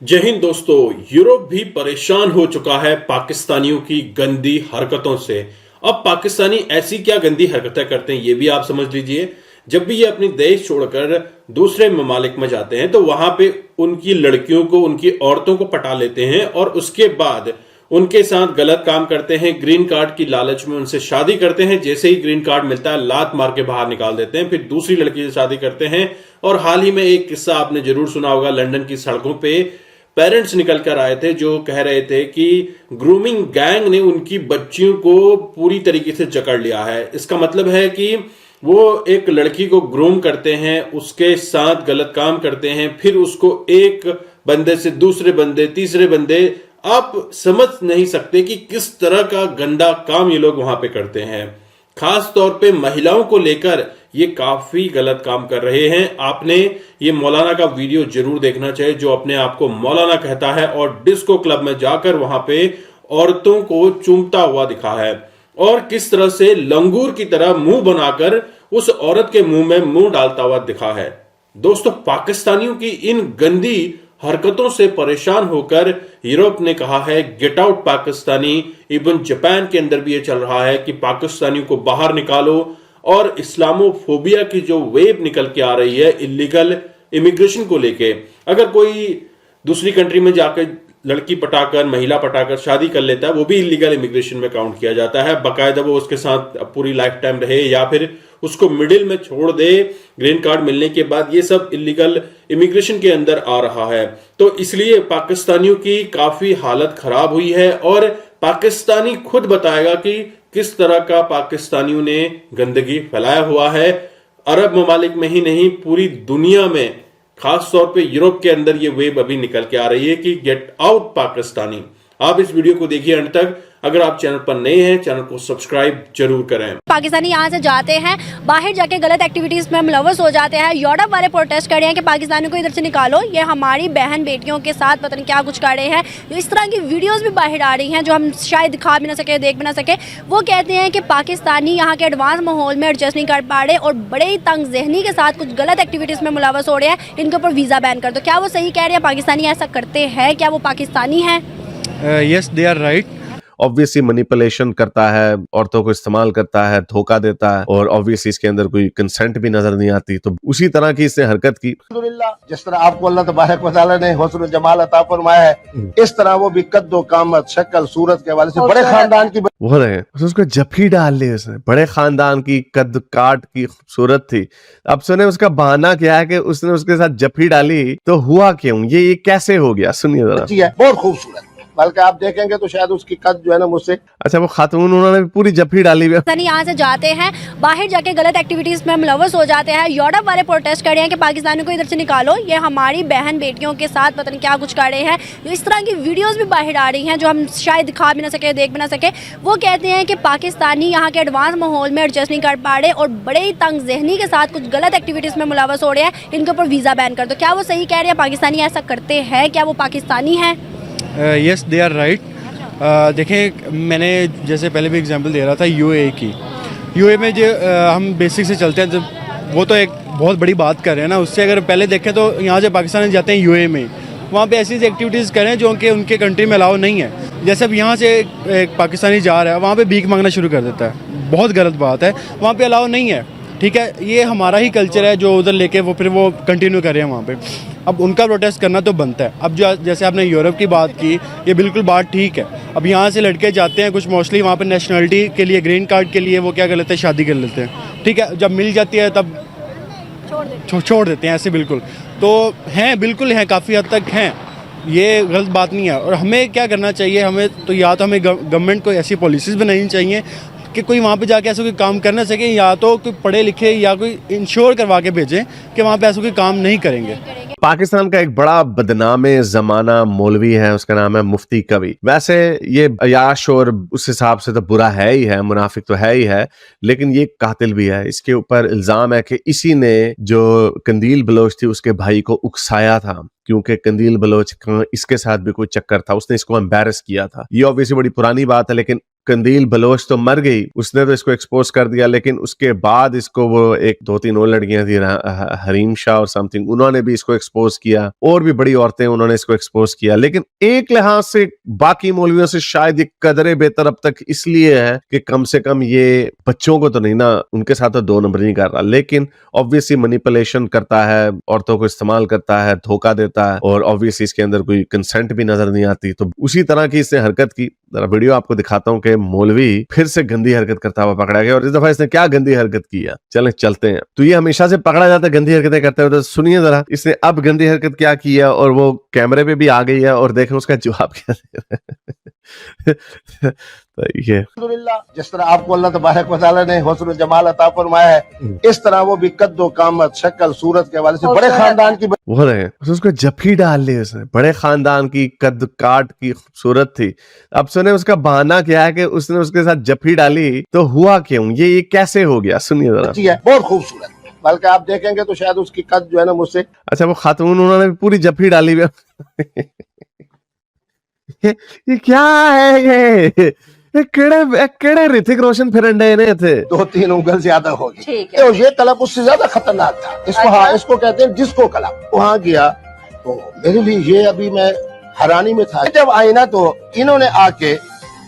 जय हिंद दोस्तों। यूरोप भी परेशान हो चुका है पाकिस्तानियों की गंदी हरकतों से। अब पाकिस्तानी ऐसी क्या गंदी हरकतें करते हैं ये भी आप समझ लीजिए। जब भी ये अपनी देश छोड़कर दूसरे ममालिक में जाते हैं तो वहां पे उनकी लड़कियों को, उनकी औरतों को पटा लेते हैं और उसके बाद उनके साथ गलत काम करते हैं। ग्रीन कार्ड की लालच में उनसे शादी करते हैं। जैसे ही ग्रीन कार्ड मिलता है लात मार के बाहर निकाल देते हैं, फिर दूसरी लड़की से शादी करते हैं। और हाल ही में एक किस्सा आपने जरूर सुना होगा, लंदन की सड़कों पे पेरेंट्स निकल कर आए थे जो कह रहे थे कि ग्रूमिंग गैंग ने उनकी बच्चियों को पूरी तरीके से जकड़ लिया है। इसका मतलब है कि वो एक लड़की को ग्रूम करते हैं, उसके साथ गलत काम करते हैं, फिर उसको एक बंदे से दूसरे बंदे, तीसरे बंदे, आप समझ नहीं सकते कि किस तरह का गंदा काम ये लोग वहां पे करते हैं। खास तौर पे महिलाओं को लेकर ये काफी गलत काम कर रहे हैं। आपने ये मौलाना का वीडियो जरूर देखना चाहिए जो अपने आप को मौलाना कहता है और डिस्को क्लब में जाकर वहां पे औरतों को चूमता हुआ दिखा है और किस तरह से लंगूर की तरह मुंह बनाकर उस औरत के मुंह में मुंह डालता हुआ दिखा है। दोस्तों, पाकिस्तानियों की इन गंदी हरकतों से परेशान होकर यूरोप ने कहा है get out Pakistani. Even Japan के अंदर भी ये चल रहा है कि पाकिस्तानियों को बाहर निकालो। और इस्लामोफोबिया की जो वेव निकल के आ रही है इलीगल इमिग्रेशन को लेके, अगर कोई दूसरी कंट्री में जाकर लड़की पटाकर, महिला पटाकर शादी कर लेता है वो भी इलीगल इमिग्रेशन में काउंट किया जाता है। बाकायदा वो उसके साथ पूरी लाइफ टाइम रहे या फिर उसको मिडिल में छोड़ दे ग्रीन कार्ड मिलने के बाद, ये सब इलीगल इमिग्रेशन के अंदर आ रहा है। तो इसलिए पाकिस्तानियों की काफी हालत खराब हुई है और पाकिस्तानी खुद बताएगा कि किस तरह का पाकिस्तानियों ने गंदगी फैलाया हुआ है। अरब ममालिक में ही नहीं, पूरी दुनिया में, खास तौर पे यूरोप के अंदर ये वेव अभी निकल के आ रही है कि गेट आउट पाकिस्तानी। आप इस वीडियो को देखिए अंत तक। अगर आप चैनल पर नए हैं, चैनल को सब्सक्राइब जरूर करें। पाकिस्तानी यहाँ से जाते हैं, बाहर जाके गलत एक्टिविटीज में मुलव्वस हो जाते हैं। यूरोप वाले प्रोटेस्ट कर रहे हैं कि पाकिस्तानियों को इधर से निकालो, ये हमारी बहन बेटियों के साथ पता नहीं क्या कुछ कर रहे हैं। इस तरह की वीडियोस भी बाहर आ रही हैं जो हम शायद दिखा भी ना सके, देख भी ना सके। वो कहते हैं कि पाकिस्तानी यहाँ के एडवांस माहौल में एडजस्ट नहीं कर पा रहे और बड़े ही तंग जहनी के साथ कुछ गलत एक्टिविटीज में मुलव्वस हो रहे हैं, इनके ऊपर वीज़ा बैन कर दो। क्या वो सही कह रहे हैं? पाकिस्तानी ऐसा करते हैं? क्या वो पाकिस्तानी हैं? Yes, they are right. Obviously manipulation करता है, औरतों को इस्तेमाल करता है, धोखा देता है और ऑब्वियसली इसके अंदर कोई कंसेंट भी नजर नहीं आती। तो उसी तरह की इसने हरकत की। जिस तरह आपको अल्लाह तबारक व तआला ने हुस्न जमाल अता फरमाया है, इस तरह वो भी कद्दो कामत, शक्ल, सूरत के हवाले से बड़े खानदान की वो रहे उसको जफी डाल ली उसने। बड़े खानदान की, कद काट की खूबसूरत थी। अब सुने उसका बहाना क्या है कि उसने उसके साथ जफी डाली, तो हुआ क्यों, ये कैसे हो गया, सुनिए जरा। बच्ची है, बहुत खूबसूरत, बल्कि आप देखेंगे तो शायद उसकी कद जो है ना मुझसे। अच्छा, वो खातून उन्होंने पूरी जफी डाली हुई। पाकिस्तानी यहाँ से जाते हैं, बाहर जाके गलत एक्टिविटीज में मुलव्वस हो जाते हैं। यूरोप वाले प्रोटेस्ट कर रहे हैं कि पाकिस्तानियों को इधर से निकालो, ये हमारी बहन बेटियों के साथ पता नहीं क्या कुछ कर रहे हैं। इस तरह की वीडियोस भी बाहर आ रही हैं जो हम शायद दिखा भी ना सके, देख भी ना सके। वो कहते हैं कि पाकिस्तानी यहाँ के एडवांस माहौल में एडजस्ट नहीं कर पा रहे और बड़े ही तंग जहनी के साथ कुछ गलत एक्टिविटीज में मुलव्वस हो रहे हैं, इनके ऊपर वीज़ा बैन कर दो। क्या वो सही कह रहे हैं? पाकिस्तानी ऐसा करते हैं? क्या वो पाकिस्तानी हैं? Yes, they are right. देखें, मैंने जैसे पहले भी एग्जांपल दे रहा था यूएई की। यूएई में जो हम बेसिक से चलते हैं, जब वो तो एक बहुत बड़ी बात कर रहे हैं ना, उससे अगर पहले देखें तो यहाँ से पाकिस्तान जाते हैं यूएई में, वहाँ पे ऐसी एक्टिविटीज़ करें जो कि उनके कंट्री में अलाउ नहीं है। जैसे अब यहाँ से एक पाकिस्तानी जा रहा है, वहाँ पे भीख मांगना शुरू कर देता है, बहुत गलत बात है, वहाँ पे अलाउ नहीं है। ठीक है, ये हमारा ही कल्चर है जो उधर लेके वो फिर वो कंटिन्यू कर रहे हैं वहाँ पे। अब उनका प्रोटेस्ट करना तो बनता है। अब जो जैसे आपने यूरोप की बात की, ये बिल्कुल बात ठीक है। अब यहाँ से लड़के जाते हैं, कुछ मोस्टली वहाँ पे नेशनलिटी के लिए, ग्रीन कार्ड के लिए वो क्या कर लेते हैं, शादी कर लेते हैं। ठीक है, जब मिल जाती है तब छोड़ देते हैं, ऐसे बिल्कुल। तो हैं, बिल्कुल हैं, काफ़ी हद तक हैं, ये गलत बात नहीं है। और हमें क्या करना चाहिए, हमें तो या तो हमें गवर्नमेंट को ऐसी पॉलिसीज़ बनानी चाहिए कि कोई वहाँ पे जाके ऐसा कोई काम कर ना सके, या तो कोई पढ़े लिखे या कोई इंश्योर करवा के भेजें कि वहाँ पे ऐसा कोई काम नहीं करेंगे। पाकिस्तान का एक बड़ा बदनामे जमाना मौलवी है, उसका नाम है मुफ्ती कवी। वैसे ये अयाश और उस हिसाब से तो बुरा है ही है, मुनाफिक तो है ही है, लेकिन ये कातिल भी है। इसके ऊपर इल्जाम है कि इसी ने जो कंदील बलोच थी उसके भाई को उकसाया था, क्योंकि कंदील बलोच का इसके साथ भी कोई चक्कर था, उसने इसको एम्बैरस किया था। ये ऑब्वियसली बड़ी पुरानी बात है, लेकिन कंदील बलोच तो मर गई, उसने तो इसको एक्सपोज कर दिया, लेकिन उसके बाद इसको वो एक 2-3 और लड़कियां थी, हरीम शाह और समथिंग, उन्होंने भी इसको एक्सपोज किया, और भी बड़ी औरतें उन्होंने इसको एक्सपोज किया। लेकिन एक लिहाज से बाकी मौलवियों से शायद ये कदरे बेहतर अब तक इसलिए है कि कम से कम ये बच्चों को तो नहीं ना, उनके साथ तो 2 नंबर नहीं कर रहा, लेकिन ऑब्वियसली मैनिपुलेशन करता है, औरतों को इस्तेमाल करता है, धोखा देता है, और ऑब्वियसली इसके अंदर कोई कंसेंट भी नजर नहीं आती। तो उसी तरह की इसने हरकत की। जरा वीडियो आपको दिखाता हूँ कि मौलवी फिर से गंदी हरकत करता हुआ पकड़ा गया, और इस दफा इसने क्या गंदी हरकत की है, चलते हैं। तो ये हमेशा से पकड़ा जाता है गंदी हरकतें करते हुए, तो सुनिए जरा इसने अब गंदी हरकत क्या की है, और वो कैमरे पे भी आ गई है, और देखें उसका जवाब क्या दे रहा है। तो ये अल्हम्दुलिल्लाह, जिस तरह आपको अल्लाह तबारक व तआला ने हुस्न जमाल अता फरमाया है, इस तरह वो भी कद्दो कामत शक्ल सूरत के हवाले से बड़े खानदान की वो रहे, उसको जफ्फी डाल ली उसने, बड़े खानदान की, कद काट की खूबसूरत थी। अब सुने उसका बहाना क्या है कि उसने उसके साथ जफ्फी डाली, तो हुआ क्यों, ये कैसे हो गया, सुनिए जरा। बच्ची है, बहुत खूबसूरत, बल्कि आप देखेंगे तो शायद उसकी कद जो है ना मुझसे। अच्छा, वो खातून उन्होंने पूरी जफ्फी डाली हुई है। ये क्या है, ये केड़े ऋतिक रोशन फिरंडे ने थे। 2-3 उंगल ज्यादा होगी। ठीक है। तो ये कलब उससे ज्यादा खतरनाक था। इसको अच्छा। हाँ, इसको कहते हैं जिसको कलब। वहाँ गया तो मेरे लिए ये अभी मैं हैरानी में था। जब आई ना तो इन्होंने आके,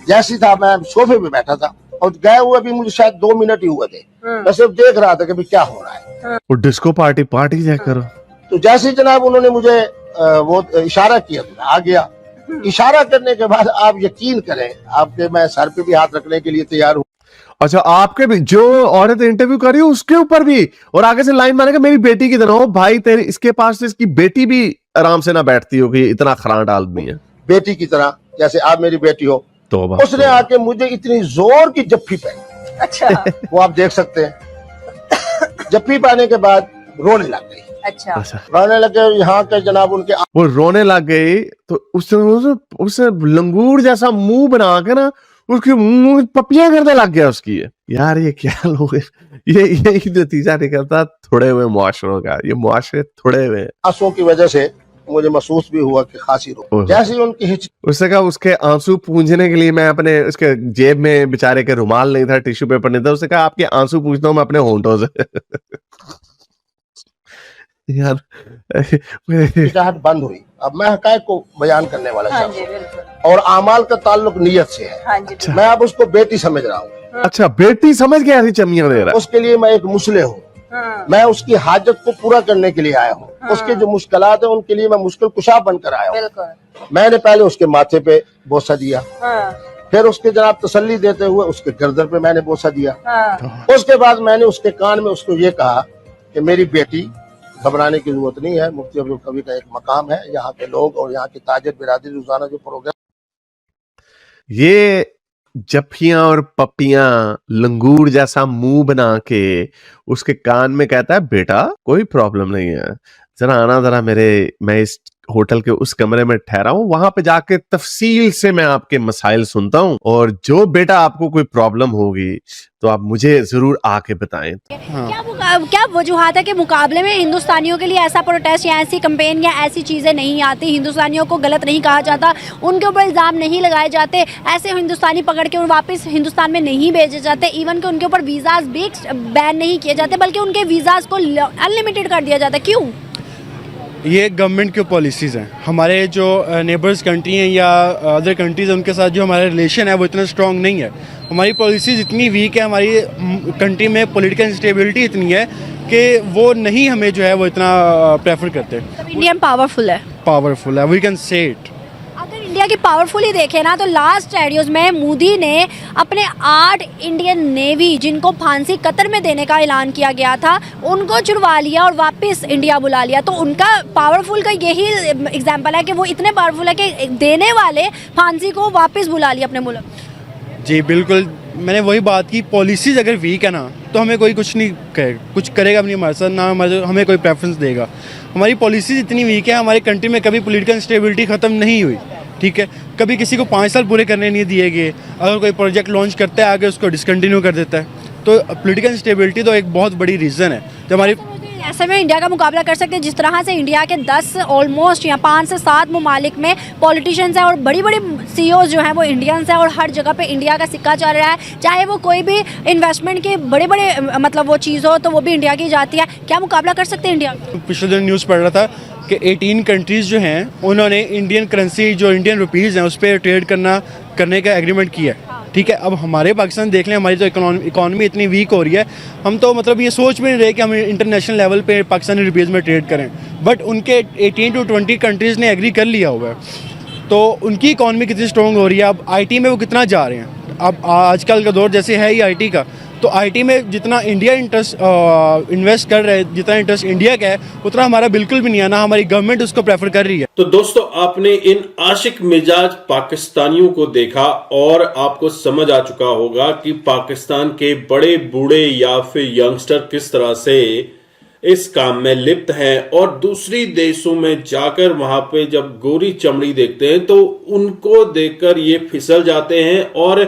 जैसी था मैं सोफे पे बैठा था, और गए हुए भी मुझे शायद 2 मिनट ही हुए थे, मैं सिर्फ देख रहा था कि भी क्या हो रहा है। वो डिस्को पार्टी चेक करो। तो जैसे ही जनाब उन्होंने मुझे वो इशारा किया तो मैं आ गया। इशारा करने के बाद आप यकीन करें, आपके मैं सर पे भी हाथ रखने के लिए तैयार हूँ। अच्छा, आपके भी जो औरत इंटरव्यू कर रही है उसके ऊपर भी, और आगे से लाइन मारेगा मेरी बेटी की तरह हो। भाई तेरी इसके पास तो इसकी बेटी भी आराम से ना बैठती होगी, इतना खराट आदमी है। बेटी की तरह, जैसे आप मेरी बेटी हो। तौबा, उसने आके मुझे इतनी जोर की जप्फी पाई। अच्छा। वो आप देख सकते हैं। जप्फी पाने के बाद रोने लग गई। अच्छा। रोने लगे, यहाँ के जनाब उनके वो रोने लग गई, तो उसने लंगूर जैसा मुंह बना के ना उसके मुंह में पपियां करने लग गया उसकी। यार ये क्या लोग, ये नतीजा निकलता थोड़े हुए मुआशरों का। ये मुआशरे थोड़े हुए। आंसुओं की वजह से मुझे महसूस भी हुआ कि खांसी रो। जैसे ही उनकी उसने कहा उसके आंसू पूंझने के लिए मैं अपने, उसके जेब में बेचारे के रुमाल नहीं था, टिश्यू पेपर नहीं था, उसने कहा आपके आंसू पूछता हूँ मैं अपने होंठों से। यार हिचकिचाहट बंद हुई। अब मैं हकायक को बयान करने वाला हाँ शख्स जी, हूं, बिल्कुल। और आमाल का ताल्लुक नियत से है। हाँ जी, मैं अब उसको बेटी समझ रहा हूँ। अच्छा, बेटी समझ के ऐसी चमियां दे रहा। उसके लिए मैं एक मुसले हूँ। हाँ। मैं उसकी हाजत को पूरा करने के लिए आया हूँ। उसके जो मुश्किलात है उनके लिए मैं मुश्किल कुशा बनकर आया हूँ। बिल्कुल। मैंने पहले उसके माथे पे बोसा दिया, हाँ। फिर उसके जनाब तसल्ली देते हुए उसके गर्दन पे मैंने बोसा दिया। हाँ। उसके बाद मैंने उसके कान में उसको ये कहा कि मेरी बेटी, घबराने की जरूरत नहीं है। मुफ्ती अब्दुल कवी का एक मकाम है, यहाँ के लोग और यहाँ की ताजिर बिरादरी रोजाना जो प्रोग्राम, ये जफ्फियां और पप्पियां लंगूर जैसा मुंह बना के उसके कान में कहता है बेटा कोई प्रॉब्लम नहीं है, जरा आना, जरा मैं इस होटल के उस कमरे में ठहरा हूं, वहां पे जाके तफसील से मैं आपके मसाइल सुनता हूं, और जो बेटा आपको कोई प्रॉब्लम होगी तो आप मुझे जरूर आके बताएं। क्या वजूहात है कि मुकाबले में हिंदुस्तानियों के लिए ऐसा प्रोटेस्ट या ऐसी कंपेन या ऐसी चीज़ें नहीं आती, हिंदुस्तानियों को गलत नहीं कहा जाता, उनके ऊपर इल्ज़ाम नहीं लगाए जाते, ऐसे हिंदुस्तानी पकड़ के वापस हिंदुस्तान में नहीं भेजे जाते, इवन कि उनके ऊपर वीज़ाज भी बैन नहीं किए जाते, बल्कि उनके वीज़ाज को अनलिमिटेड कर दिया जाता है। क्यों? ये गवर्नमेंट की पॉलिसीज़ हैं। हमारे जो नेबर्स कंट्री हैं या अदर कंट्रीज़ हैं, उनके साथ जो हमारा रिलेशन है वो इतना स्ट्रॉन्ग नहीं है। हमारी पॉलिसीज़ इतनी वीक है, हमारी कंट्री में पॉलिटिकल इंस्टेबिलिटी इतनी है कि वो नहीं हमें जो है वो इतना प्रेफर करते। इंडिया पावरफुल है, वी कैन से इट। अगर इंडिया की पावरफुली देखें ना, तो लास्ट रेडियोज में मोदी ने अपने 8 इंडियन नेवी जिनको फांसी कतर में देने का ऐलान किया गया था, उनको छुड़वा लिया और वापस इंडिया बुला लिया। तो उनका पावरफुल का यही एग्जांपल है कि वो इतने पावरफुल है कि देने वाले फांसी को वापस बुला लिया अपने मुल्क। जी बिल्कुल, मैंने वही बात की, पॉलिसीज़ अगर वीक है ना तो हमें कोई कुछ नहीं कुछ करेगा भी नहीं हमारे साथ, ना हमें कोई प्रेफरेंस देगा। हमारी पॉलिसीज़ इतनी वीक है, हमारे कंट्री में कभी पॉलिटिकल इंस्टेबिलिटी ख़त्म नहीं हुई, ठीक है। कभी किसी को 5 साल पूरे करने नहीं दिए गए, अगर कोई प्रोजेक्ट लॉन्च करता है आगे उसको डिसकंटिन्यू कर देता है। तो पॉलिटिकल इंस्टेबिलिटी तो एक बहुत बड़ी रीज़न है जो हमारी। ऐसे में इंडिया का मुकाबला कर सकते हैं जिस तरह से इंडिया के 10 ऑलमोस्ट या 5 से 7 ममालिक में पॉलिटिशियंस हैं और बड़ी बड़ी सीईओज जो हैं वो इंडियंस हैं और हर जगह पे इंडिया का सिक्का चल रहा है, चाहे वो कोई भी इन्वेस्टमेंट के बड़े बड़े मतलब वो चीज़ हो तो वो भी इंडिया की जाती है। क्या मुकाबला कर सकते हैं इंडिया? पिछले दिन न्यूज़ पढ़ रहा था कि 18 कंट्रीज़ जो हैं उन्होंने इंडियन करेंसी जो इंडियन रुपीज़ हैं उस पर ट्रेड करने का एग्रीमेंट किया है। ठीक है, अब हमारे पाकिस्तान देख लें, हमारी तो इकॉनमी इतनी वीक हो रही है, हम तो मतलब ये सोच भी नहीं रहे कि हम इंटरनेशनल लेवल पे पाकिस्तानी रुपीज़ में ट्रेड करें, बट उनके 18 to 20 कंट्रीज़ ने एग्री कर लिया हुआ है। तो उनकी इकॉनमी कितनी स्ट्रॉन्ग हो रही है, अब आईटी में वो कितना जा रहे हैं। अब आजकल का दौर जैसे है ही आईटी का, तो आईटी में जितना इंडिया इंटरेस्ट इन्वेस्ट कर रहा है, जितना इंटरेस्ट इंडिया का है उतना हमारा बिल्कुल भी नहीं है, ना हमारी गवर्नमेंट उसको प्रेफर कर रही है। तो दोस्तों, आपने इन आशिक मिजाज पाकिस्तानियों को देखा और आपको समझ आ चुका होगा कि पाकिस्तान के बड़े बूढ़े या फिर यंगस्टर किस तरह से इस काम में लिप्त हैं और दूसरी देशों में जाकर वहां पे जब गोरी चमड़ी देखते हैं तो उनको देखकर ये फिसल जाते हैं और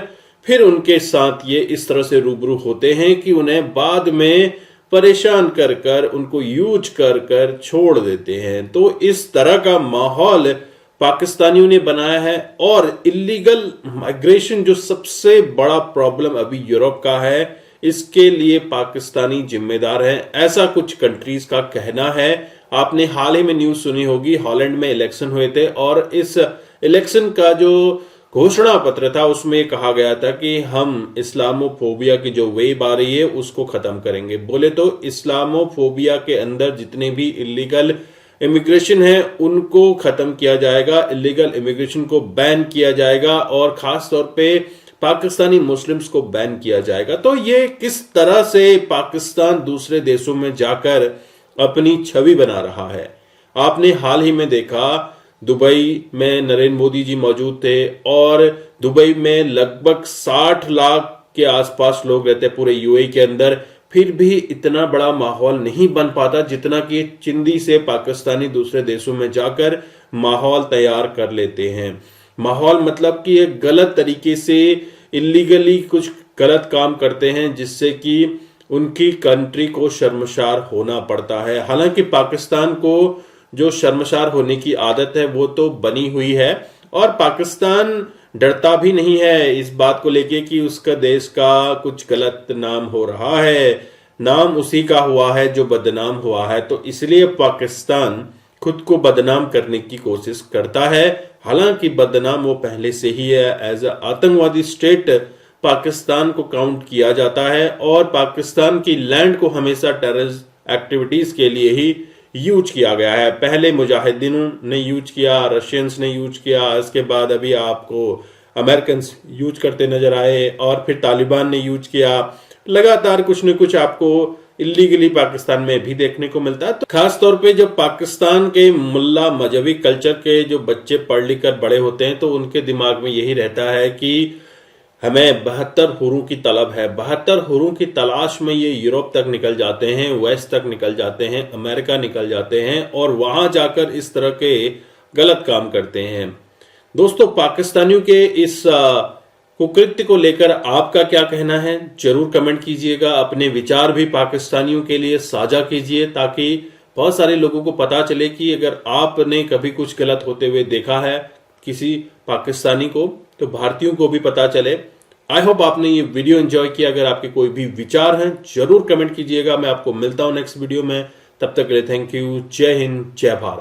फिर उनके साथ ये इस तरह से रूबरू होते हैं कि उन्हें बाद में परेशान कर कर उनको यूज कर कर छोड़ देते हैं। तो इस तरह का माहौल पाकिस्तानियों ने बनाया है और इलीगल माइग्रेशन जो सबसे बड़ा प्रॉब्लम अभी यूरोप का है, इसके लिए पाकिस्तानी जिम्मेदार हैं, ऐसा कुछ कंट्रीज का कहना है। आपने हाल ही में न्यूज सुनी होगी, हॉलैंड में इलेक्शन हुए थे और इस इलेक्शन का जो घोषणा पत्र था उसमें कहा गया था कि हम इस्लामोफोबिया की जो वेव आ रही है उसको खत्म करेंगे। बोले तो इस्लामोफोबिया के अंदर जितने भी इलीगल इमिग्रेशन है उनको खत्म किया जाएगा, इलीगल इमिग्रेशन को बैन किया जाएगा और खास तौर पे पाकिस्तानी मुस्लिम्स को बैन किया जाएगा। तो ये किस तरह से पाकिस्तान दूसरे देशों में जाकर अपनी छवि बना रहा है। आपने हाल ही में देखा दुबई में नरेंद्र मोदी जी मौजूद थे और दुबई में लगभग 60 लाख के आसपास लोग रहते हैं पूरे यूएई के अंदर, फिर भी इतना बड़ा माहौल नहीं बन पाता जितना कि चिंदी से पाकिस्तानी दूसरे देशों में जाकर माहौल तैयार कर लेते हैं। माहौल मतलब कि एक गलत तरीके से इलीगली कुछ गलत काम करते हैं जिससे कि उनकी कंट्री को शर्मसार होना पड़ता है। हालांकि पाकिस्तान को जो शर्मसार होने की आदत है वो तो बनी हुई है और पाकिस्तान डरता भी नहीं है इस बात को लेके कि उसका देश का कुछ गलत नाम हो रहा है। नाम उसी का हुआ है जो बदनाम हुआ है, तो इसलिए पाकिस्तान खुद को बदनाम करने की कोशिश करता है। हालांकि बदनाम वो पहले से ही है, एज अ आतंकवादी स्टेट पाकिस्तान को काउंट किया जाता है और पाकिस्तान की लैंड को हमेशा टेररिस्ट एक्टिविटीज के लिए ही यूज किया गया है। पहले मुजाहिदीनों ने यूज किया, रशियंस ने यूज किया, इसके बाद अभी आपको अमेरिकन यूज करते नजर आए और फिर तालिबान ने यूज किया। लगातार कुछ न कुछ आपको इलीगली पाकिस्तान में भी देखने को मिलता है। तो खास तौर पे जब पाकिस्तान के मुल्ला मजहबी कल्चर के जो बच्चे पढ़ लिख कर बड़े होते हैं तो उनके दिमाग में यही रहता है कि हमें 72 हुरों की तलब है। 72 हुरों की तलाश में ये यूरोप तक निकल जाते हैं, वेस्ट तक निकल जाते हैं, अमेरिका निकल जाते हैं और वहां जाकर इस तरह के गलत काम करते हैं। दोस्तों, पाकिस्तानियों के इस कुकृत्य को लेकर आपका क्या कहना है जरूर कमेंट कीजिएगा। अपने विचार भी पाकिस्तानियों के लिए साझा कीजिए ताकि बहुत सारे लोगों को पता चले कि अगर आपने कभी कुछ गलत होते हुए देखा है किसी पाकिस्तानी को तो भारतीयों को भी पता चले। आई होप आपने ये वीडियो एंजॉय किया। अगर आपके कोई भी विचार हैं जरूर कमेंट कीजिएगा। मैं आपको मिलता हूं नेक्स्ट वीडियो में, तब तक के लिए थैंक यू। जय हिंद, जय भारत।